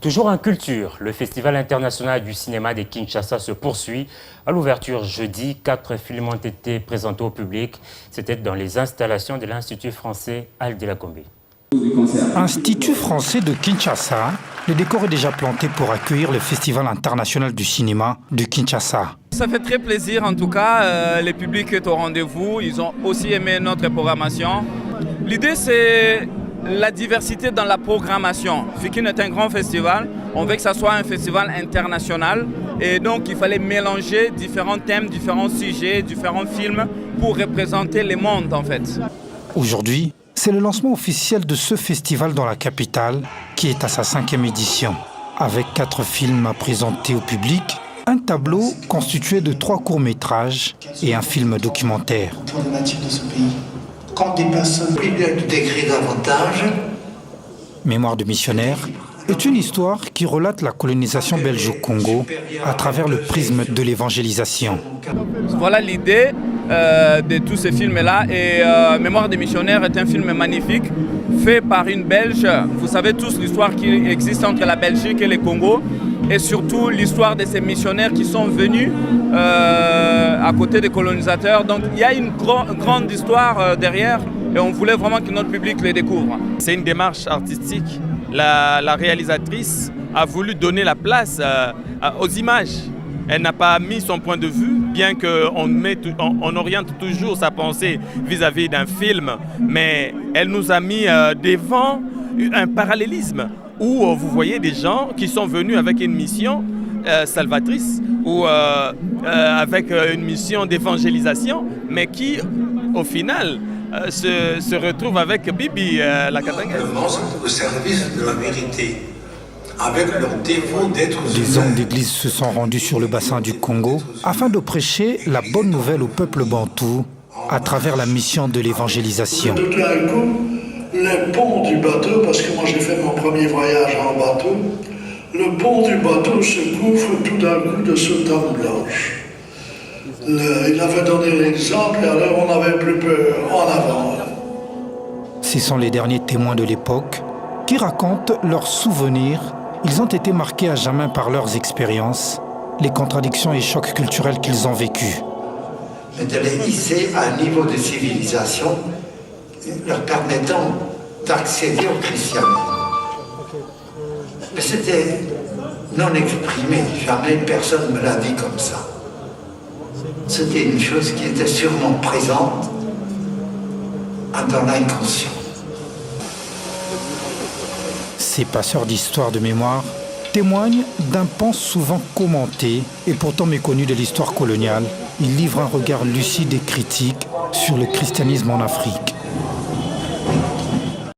Toujours en culture, le Festival international du cinéma de Kinshasa se poursuit. À l'ouverture jeudi, 4 films ont été présentés au public. C'était dans les installations de l'Institut français Al-Delacombe. Institut français de Kinshasa, le décor est déjà planté pour accueillir le Festival international du cinéma de Kinshasa. Ça fait très plaisir en tout cas, le public est au rendez-vous, ils ont aussi aimé notre programmation. L'idée c'est la diversité dans la programmation. Fikin est un grand festival, on veut que ça soit un festival international et donc il fallait mélanger différents thèmes, différents sujets, différents films pour représenter le monde en fait. Aujourd'hui, c'est le lancement officiel de ce festival dans la capitale qui est à sa 5e édition. Avec 4 films à présenter au public, un tableau constitué de 3 courts-métrages et un film documentaire. Quand des personnes décrivent davantage. Mémoire de missionnaire est une histoire qui relate la colonisation belge au Congo à travers le prisme de l'évangélisation. Voilà l'idée de tous ces films-là et Mémoire des missionnaires est un film magnifique fait par une Belge. Vous savez tous l'histoire qui existe entre la Belgique et le Congo et surtout l'histoire de ces missionnaires qui sont venus à côté des colonisateurs. Donc il y a une grande histoire derrière et on voulait vraiment que notre public les découvre. C'est une démarche artistique. La réalisatrice a voulu donner la place aux images. Elle n'a pas mis son point de vue, bien qu'on oriente toujours sa pensée vis-à-vis d'un film, mais elle nous a mis devant un parallélisme où vous voyez des gens qui sont venus avec une mission salvatrice ou avec une mission d'évangélisation, mais qui, au final, se retrouvent avec Bibi, la Katangaise. Au service de la vérité. Avec leur défaut d'être Des hommes d'église se sont rendus sur le bassin du Congo afin de prêcher la bonne nouvelle au peuple bantou à travers la mission de l'évangélisation. Tout d'un coup, le pont du bateau, parce que moi j'ai fait mon premier voyage en bateau, le pont du bateau se couvre tout d'un coup de cette dame blanche. Il avait donné l'exemple et alors on n'avait plus peur en avant. Ce sont les derniers témoins de l'époque qui racontent leurs souvenirs. Ils ont été marqués à jamais par leurs expériences, les contradictions et chocs culturels qu'ils ont vécus. Mais de les hisser à un niveau de civilisation leur permettant d'accéder au christianisme. Mais c'était non exprimé, jamais personne ne me l'a dit comme ça. C'était une chose qui était sûrement présente dans l'inconscient. Ces passeurs d'histoire de mémoire témoignent d'un pan souvent commenté et pourtant méconnu de l'histoire coloniale. Ils livrent un regard lucide et critique sur le christianisme en Afrique.